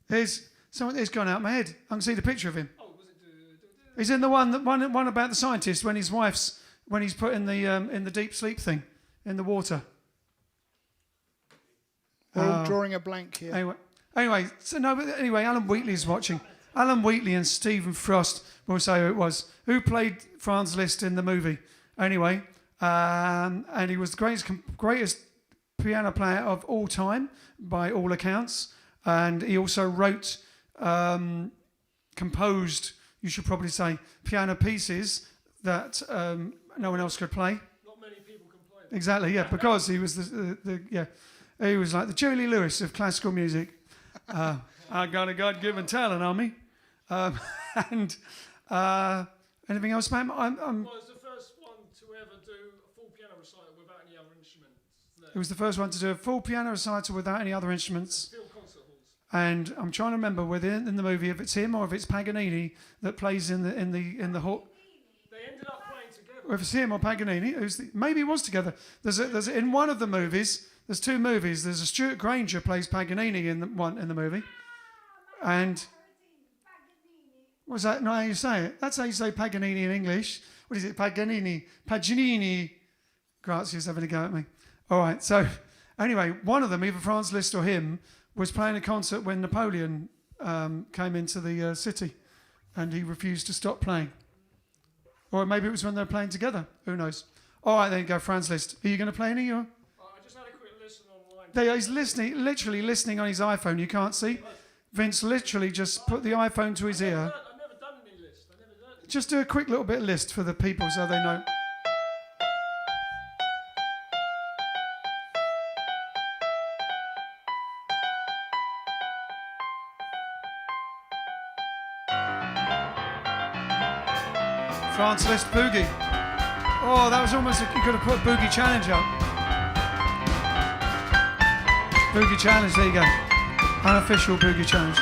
here's someone. It's gone out my head. I can see the picture of him. He's in the one about the scientist when he's put in the deep sleep thing in the water.
We're all drawing a blank here.
Anyway, so no, but anyway, Alan Wheatley's watching. Alan Wheatley and Stephen Frost will say who it was. Who played Franz Liszt in the movie? Anyway, and he was the greatest piano player of all time, by all accounts. And he also wrote, composed, you should probably say, piano pieces that no one else could play.
Not many people can play.
Exactly, yeah, because he was he was like the Jerry Lee Lewis of classical music. I got a God-given talent on me. And anything else, ma'am?
Well, it's the first one to ever do a full piano recital without any other instruments.
He was the first one to do a full piano recital without any other instruments.
Still concert halls.
And I'm trying to remember whether in the movie if it's him or if it's Paganini that plays in the hall.
They ended up playing together.
Or if it's him or Paganini, maybe it was together. There's in one of the movies. There's two movies. There's a Stuart Granger plays Paganini in the movie, and what's that? Not how you say it. That's how you say Paganini in English. What is it? Paganini. Grazia's having a go at me. All right. So anyway, one of them, either Franz Liszt or him, was playing a concert when Napoleon came into the city, and he refused to stop playing. Or maybe it was when they were playing together. Who knows? All right, there you go, Franz Liszt. Are you going to play any? Or?
I just had a quick listen online.
There, he's literally listening on his iPhone. You can't see. Vince literally just put the iPhone to his ear.
I've never done any list. I've never done any.
Just do a quick little bit of list for the people so they know. Franz Liszt Boogie. Oh, that was almost you could have put Boogie Challenge up. Boogie Challenge, there you go. Unofficial Boogie Challenge.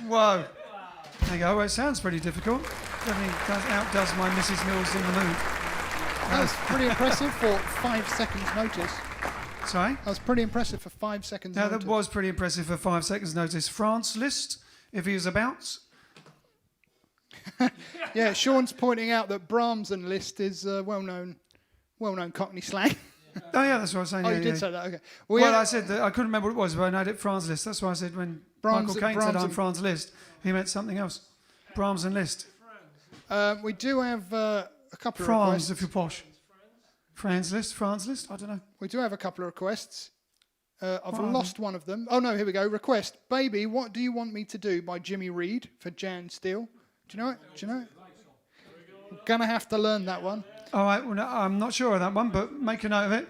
Whoa. There you go. Well, it sounds pretty difficult. Definitely outdoes my Mrs. Mills in the mood.
That was pretty impressive for 5 seconds notice.
Sorry?
That was pretty impressive for 5 seconds
No,
notice.
that was pretty impressive for 5 seconds notice. Franz Liszt, if he is about.
Yeah, Sean's pointing out that Brahms and Liszt is well-known Cockney slang.
Oh, yeah, that's what I was saying.
Oh,
yeah,
you did
yeah.
say that, okay.
Well, I said that I couldn't remember what it was, but I know it Franz Liszt. That's why I said when Michael Caine said I'm Franz Liszt, he meant something else. Brahms and Liszt.
We do have a couple of
Franz,
requests.
if you're posh. Franz Liszt? I don't know.
We do have a couple of requests. I've lost one of them. Oh, no, here we go. Request. Baby, What Do You Want Me to Do by Jimmy Reed for Jan Steele. Do you know it? I'm going to have to learn that one.
All right, well, no, I'm not sure of that one, but make a note of it.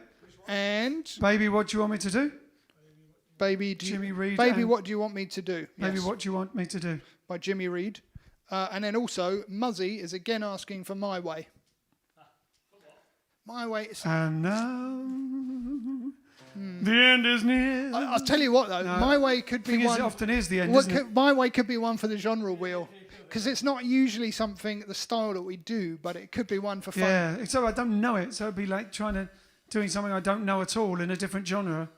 And
Baby, What Do You Want Me to Do?
Jimmy
Reed
Baby,
and-
What Do You Want Me to Do?
Maybe
Yes,
What Do You Want Me to Do?
by Jimmy Reed. And then also, Muzzy is again asking for My Way. My Way is...
And now the end is near.
I'll tell you what, though.
No.
My Way could be
Thing is,
one...
it often is the end,
What
isn't it?
My Way could be one for the genre wheel. Because it's not usually something, the style that we do, but it could be one for fun.
Yeah, so I don't know it, so it'd be like doing something I don't know at all in a different genre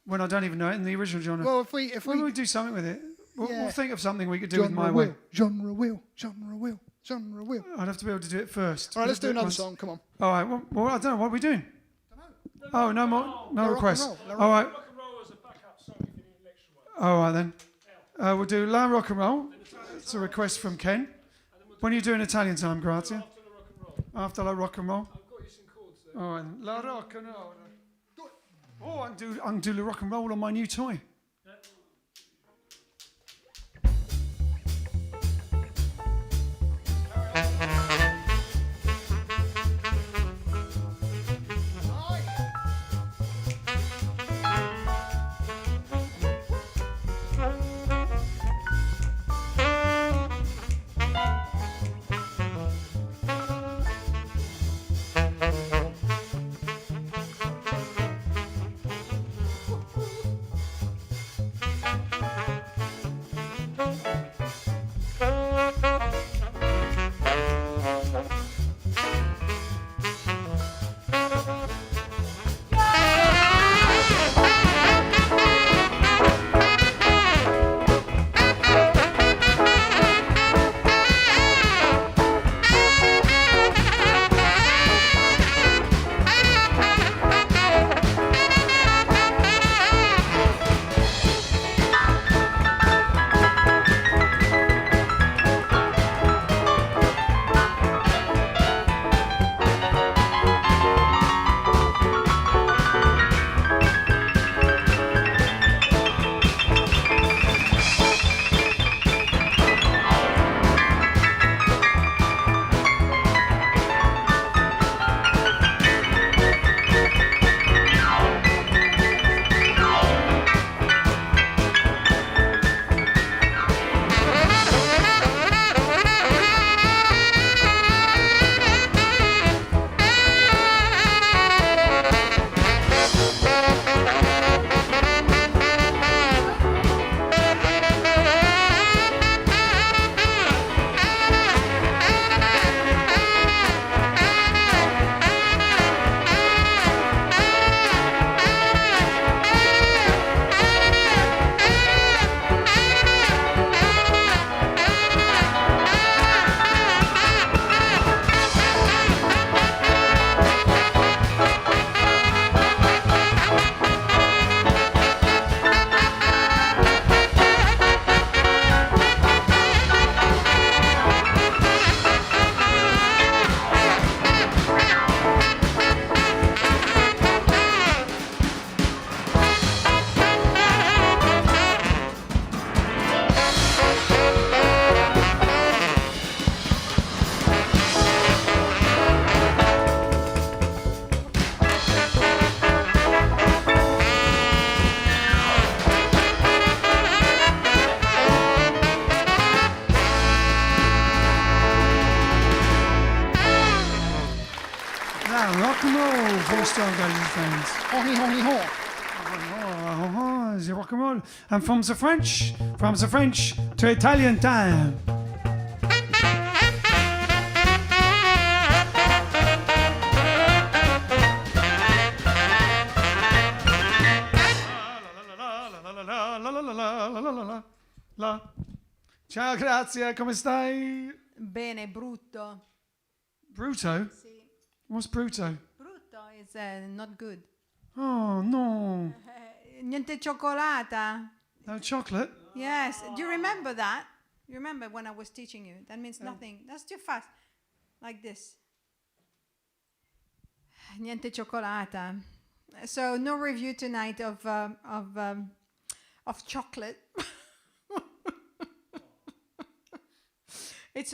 when I don't even know it in the original genre.
Well, if we
When we do something with it, we'll think of something we could do with My Way.
Genre wheel.
I'd have to be able to do it first.
All right, let's do another
once.
song. Come on.
All right, well, I don't know. What are we doing? Oh, no more, no
rock
requests.
and roll.
All right,
Rock and roll as a backup song if you need an extra one.
all right then. We'll do La Rock and Roll. It's a request from Ken. When are you doing Italian time, Grazia?
After the rock and roll.
After La Rock and Roll.
I've got you some chords there.
All right, La Rock and Roll. Oh, I can do the rock and roll on my new toy. Bristow goes friends.
Honey, honey, ho.
The rock and roll. And from the French to Italian time. Ciao, grazie, come stai?
Bene, brutto.
Bruto?
Sì.
What's Bruto?
Brutto is not good.
Oh, no.
Niente cioccolata.
No chocolate?
Yes. Do you remember that? You remember when I was teaching you? That means nothing. That's too fast. Like this. Niente cioccolata. So no review tonight of chocolate.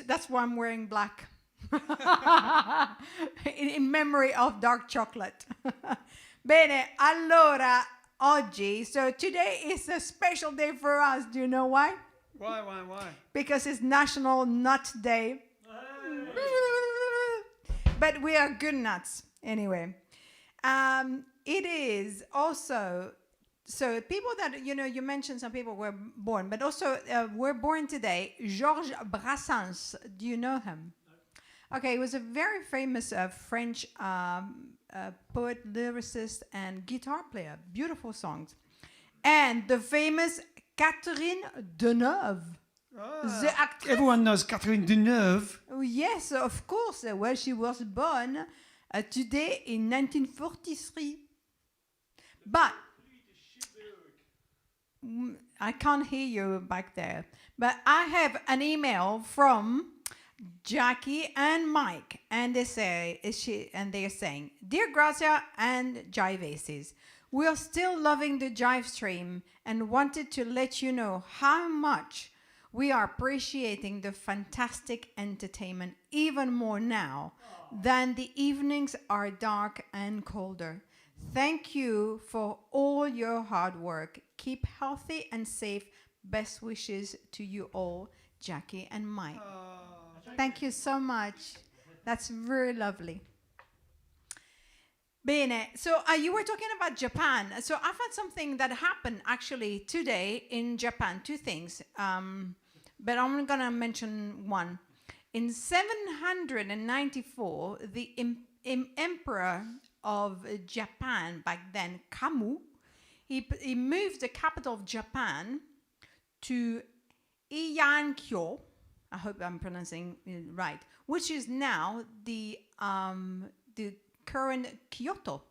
That's why I'm wearing black. in memory of dark chocolate. Bene, allora oggi, so today is a special day for us. Do you know why?
Why?
Because it's National Nut Day. But we are good nuts anyway. It is also, so people that, you mentioned some people were born, but also were born today. Georges Brassens, do you know him? Okay, he was a very famous French poet, lyricist, and guitar player. Beautiful songs. And the famous Catherine Deneuve. The actress.
Everyone knows Catherine Deneuve.
Oh, yes, of course. Well, she was born today in 1943. But I can't hear you back there. But I have an email from Jackie and Mike, and they say, they're saying, "Dear Grazia and Jive Aces, we are still loving the JiveStream and wanted to let you know how much we are appreciating the fantastic entertainment even more now than the evenings are dark and colder. Thank you for all your hard work. Keep healthy and safe. Best wishes to you all, Jackie and Mike." Thank you so much. That's very lovely. Bene, so you were talking about Japan. So I found something that happened actually today in Japan. Two things, but I'm going to mention one. In 794, the emperor of Japan back then, Kamu, he moved the capital of Japan to Iyankyo. I hope I'm pronouncing it right, which is now the current Kyoto.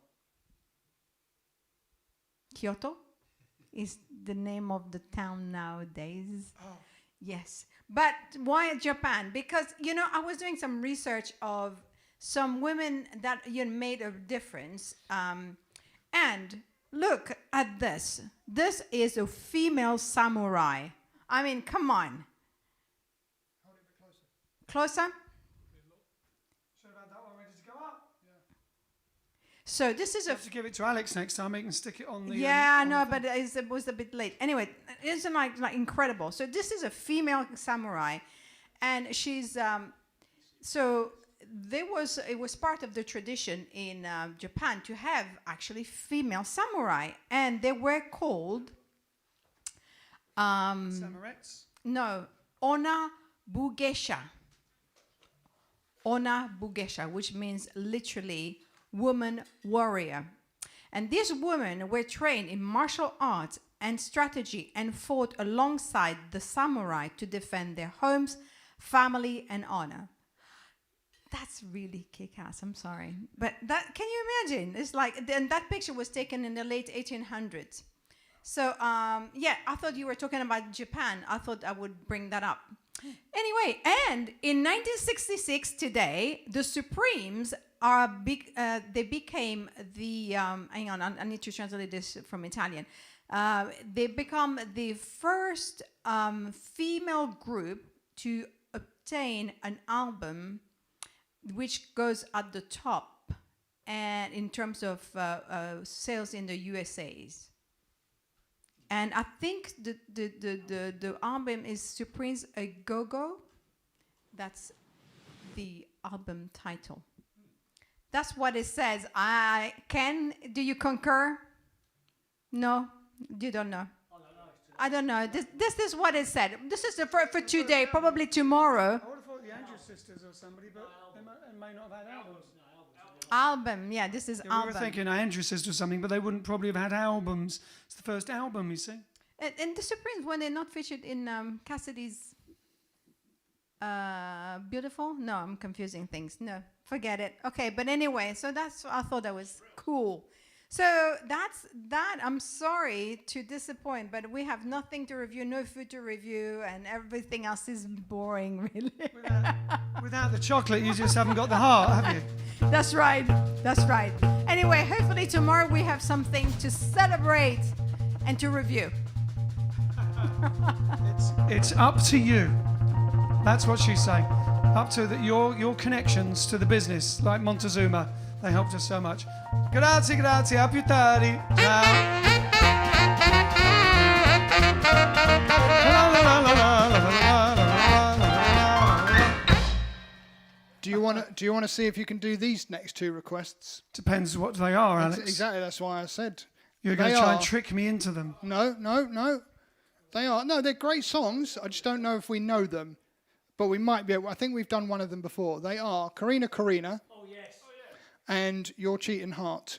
Kyoto is the name of the town nowadays. Oh. Yes. But why Japan? Because, I was doing some research of some women that made a difference. And look at this. This is a female samurai. I mean, come on. Closer?
Should have had that one ready to go up. Yeah.
So this is
I have to give it to Alex next time. He can stick it on the.
Yeah, I know, but it was a bit late. Anyway, it's like incredible. So this is a female samurai, and she's so it was part of the tradition in Japan to have actually female samurai, and they were called
Samurettes?
No, Ona Bugesha. Ona Bugesha, which means literally woman warrior. And these women were trained in martial arts and strategy and fought alongside the samurai to defend their homes, family, and honor. That's really kick-ass, I'm sorry. But that, can you imagine? It's like, and that picture was taken in the late 1800s. So, yeah, I thought you were talking about Japan. I thought I would bring that up. Anyway, and in 1966 today, the Supremes are big. They became the. Hang on, I need to translate this from Italian. They become the first female group to obtain an album which goes at the top, and in terms of sales in the USA's. And I think the album is Supreme's A Go-Go. That's the album title. That's what it says. Do you concur? No, you don't know. I don't know. This is what it said. This is for today, probably tomorrow.
I would have thought the Andrews sisters or somebody, but they may not have had albums.
Album, yeah, this is
Yeah,
album.
we were thinking Andrews sisters or something, but they wouldn't probably have had albums. It's the first album, you see.
And the Supremes, when they're not featured in Cassidy's Beautiful? No, I'm confusing things. No, forget it. Okay, but anyway, so I thought that was cool. So that's that. I'm sorry to disappoint, but we have nothing to review, no food to review, and everything else is boring, really.
Without the chocolate, you just haven't got the heart, have you?
That's right. That's right. Anyway, hopefully tomorrow we have something to celebrate and to review.
It's up to you. That's what she's saying. Up to your connections to the business, like Montezuma. They helped us so much. Grazie, grazie, a più tardi. Ciao.
Do you want to see if you can do these next two requests?
Depends what they are, Alex.
Exactly, that's why I said.
You're going to try and trick me into them.
No. They are. No, they're great songs. I just don't know if we know them. But we might be able, I think we've done one of them before. They are Karina.
Oh, yes.
And Your Cheating Heart.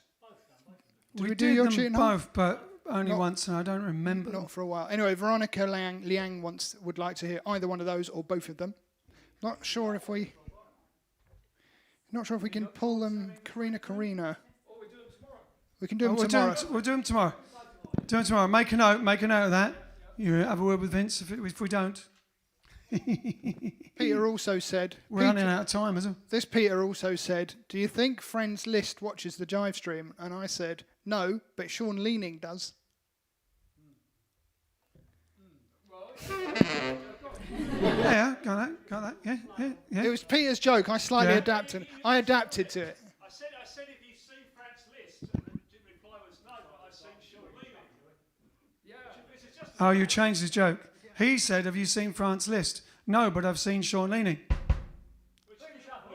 Did we
did
do Your
them
Cheating Heart?
both, but only once, and I don't remember.
Not for a while. Anyway, Veronica Liang would like to hear either one of those or both of them. Not sure if we can pull them. Karina. We can do them tomorrow.
We'll do them tomorrow. Do them tomorrow. Make a note of that. You have a word with Vince if we don't.
Peter also said...
We're running out of time, isn't it?
This Peter also said, do you think Friends List watches the JiveStream? And I said, no, but Sean Leaning does.
Yeah, got that. Yeah.
It was Peter's joke. I slightly
Yeah.
adapted. I adapted to it.
I said if you've seen Frank's List, and the reply was no, but I've seen Sean Leaning. Yeah. This is just
Oh, you changed his joke. He said, have you seen France List? No, but I've seen Sean Leaning.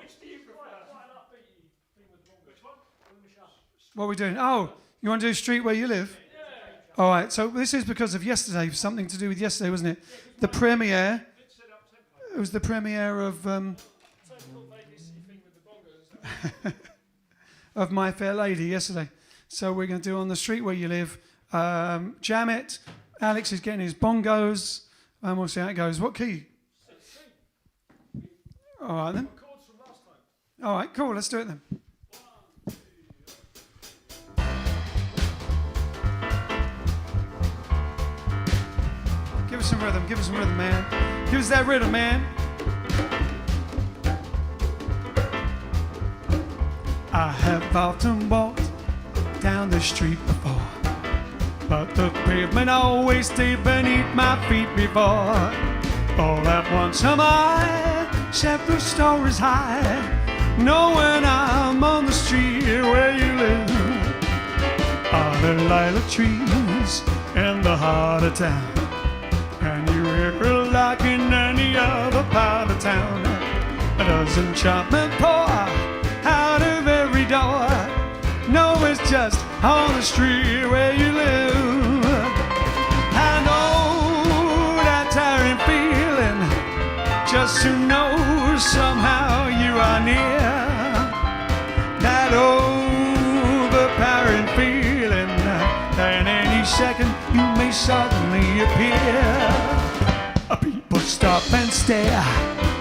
which do you prefer? Quite an upbeat thing with one. Which one?
What are we doing? Oh, you want to do Street Where You Live? Yeah. All right, so this is because of yesterday, something to do with yesterday, wasn't it? The premiere. It was the premiere of of My Fair Lady yesterday. So we're going to do On the Street Where You Live. Jam it. Alex is getting his bongos, and we'll see how it goes. What key? All right then. All right, cool. Let's do it then. Give us some rhythm, man. Give us that rhythm, man. I have often walked down the street before, but the pavement always stayed beneath my feet before. All at once am I several stories high, knowing I'm on the street where you live. Are there lilac trees in the heart of town? Can you hear it like in any other part of town? Does enchantment pour out of every door? No, it's just on the street where you live. I know that tiring feeling, just to know somehow you are near. That overpowering feeling, that in any second you may suddenly appear. People stop and stare,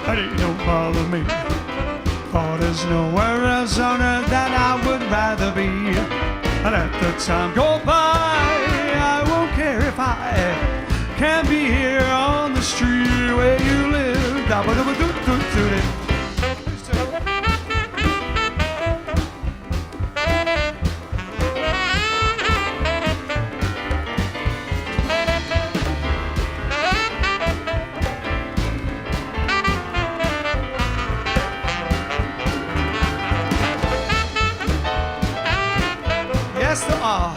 but it don't bother me, for there's nowhere else on earth that I would rather be. And let the time go by, I won't care if I can be here on the street where you live. Yes, there are.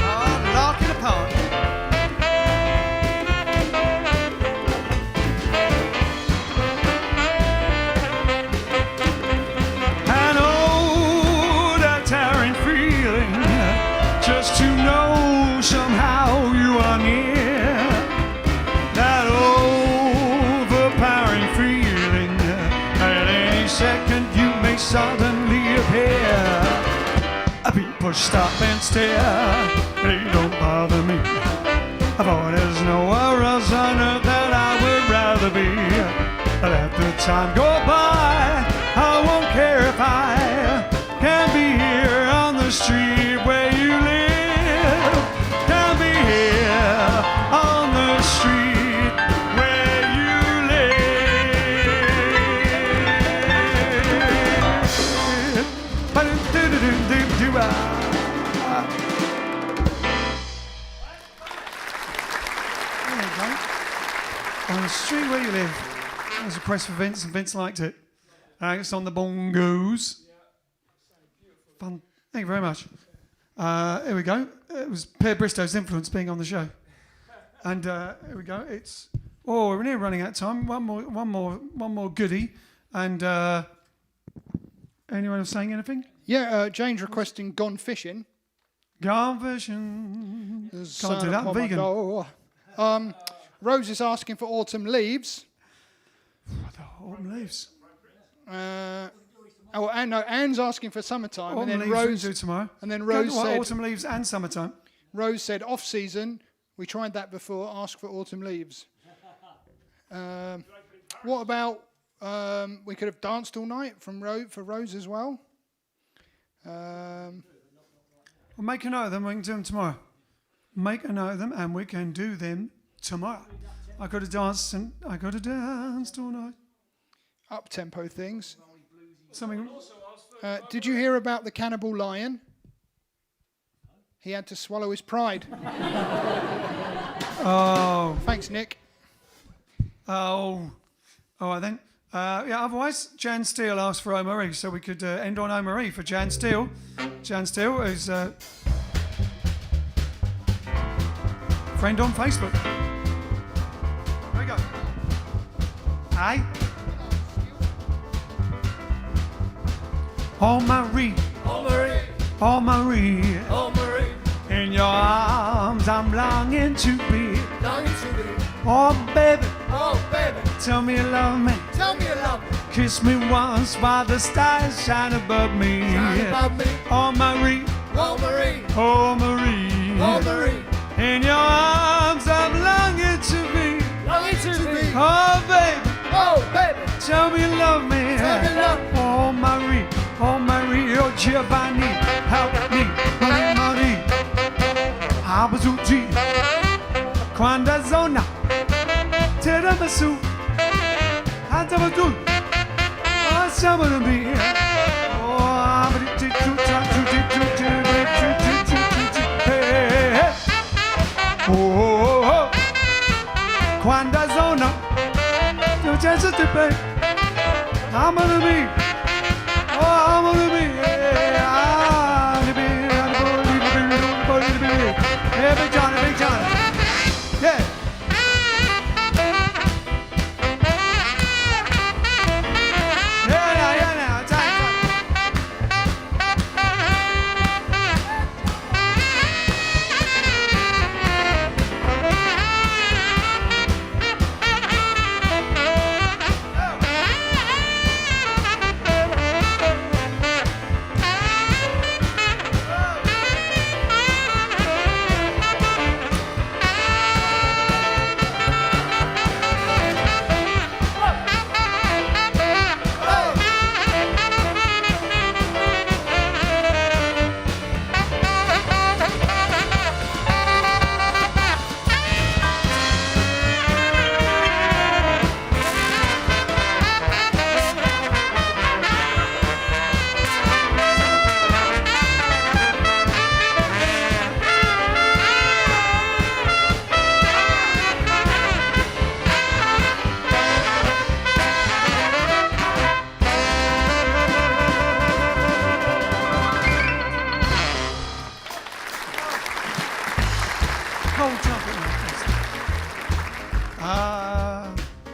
Oh, lock it apart. suddenly appear. People stop and stare, they don't bother me. For there's nowhere else on earth that I would rather be. Let the time go by, I won't care if I can be here on the street where you live. Can be here on the street where you live. On the street where you live. That was a request for Vince, and Vince liked it. It's on the bongos. Fun. Thank you very much. Here we go. It was Per Bristow's influence being on the show. And here we go. It's we're near running out of time. One more goodie. And anyone else saying anything?
Yeah, Jane's requesting Gone Fishing.
Gone fishing. Can't do that. Vegan.
Rose is asking for Autumn Leaves.
Autumn Leaves.
Anne's asking for Summertime.
Autumn
and then
Leaves we
Rose
can do tomorrow.
And then Rose said
Autumn Leaves and Summertime.
Rose said Off Season. We tried that before. Ask for Autumn Leaves. What about we could have Danced All Night for Rose as well.
We'll make a note of them. We can do them tomorrow. Make a note of them, and we can do them tomorrow. I could have danced all night.
Up tempo things.
Something.
Did you hear about the cannibal lion? He had to swallow his pride.
Oh.
Thanks, Nick.
Oh. All right then. Otherwise, Jan Steele asked for O'Marie, so we could end on O'Marie for Jan Steele. Jan Steele is friend on Facebook. There we go. Hi. Oh Marie,
Oh Marie,
oh Marie,
oh Marie,
in your arms I'm longing to be.
longing to be.
Oh baby,
Oh baby,
tell me you love me.
tell me you love me.
Kiss me once while the stars shine above me.
Shine above me.
Oh Marie,
Oh Marie,
oh Marie,
oh Marie,
in your arms I'm longing to be.
longing to be.
Oh baby,
Oh baby,
tell me you love me.
tell me you love me.
Oh Marie, oh Marie, oh Giovanni, help me, Marie. Abuzuti, quando zona, tiramisu, hantamadu, oh summer to me. Oh, oh, quando zona, tu just to pay. I'm gonna be. Oh, I'm gonna be. Hey, Big Johnny, Big Johnny. Yeah. Yeah, now. Time.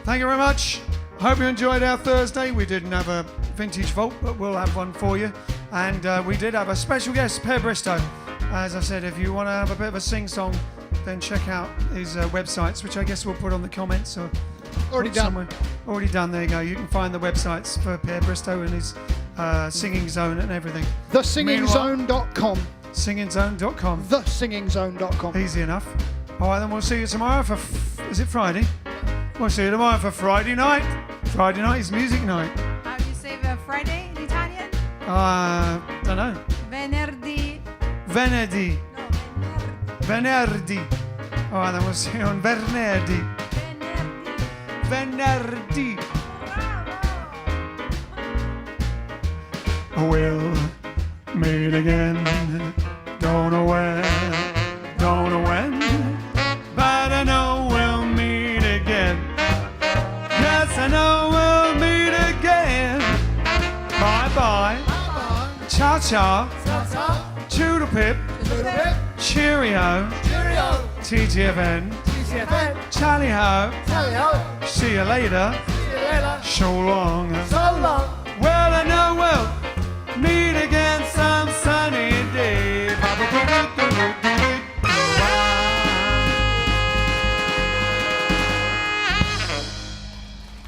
Thank you very much. Hope you enjoyed our Thursday. We didn't have a vintage vault, but we'll have one for you. And we did have a special guest, Per Bristow. As I said, if you want to have a bit of a sing-song, then check out his websites, which I guess we'll put on the comments. Or
Already
put
done.
somewhere. Already done, there you go. You can find the websites for Per Bristow and his Singing Zone and everything.
TheSingingZone.com.
SingingZone.com.
TheSingingZone.com.
Easy enough. All right, then we'll see you tomorrow for. Is it Friday? We'll see you tomorrow for Friday night. Friday night is music night.
How do you say Friday in Italian?
Don't know.
Venerdì.
Venerdì.
No,
Venerdì. All right, then we'll see you on Venerdì.
venerdì.
Venerdì.
Bravo.
We'll meet again. Don't know where, don't know when, but I know we'll meet again. Yes, I know we'll meet again. Bye bye. Ciao ciao. Toodle pip. Cheerio. TGFN. Tally ho. See you later. So long. Well, I know we'll meet again some sunny day.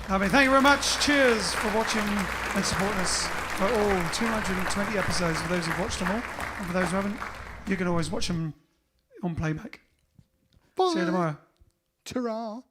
Lovely. Thank you very much. Cheers for watching and supporting us for all 220 episodes. For those who've watched them all, and for those who haven't, you can always watch them on playback.
Bye.
See you tomorrow.
Ta-ra.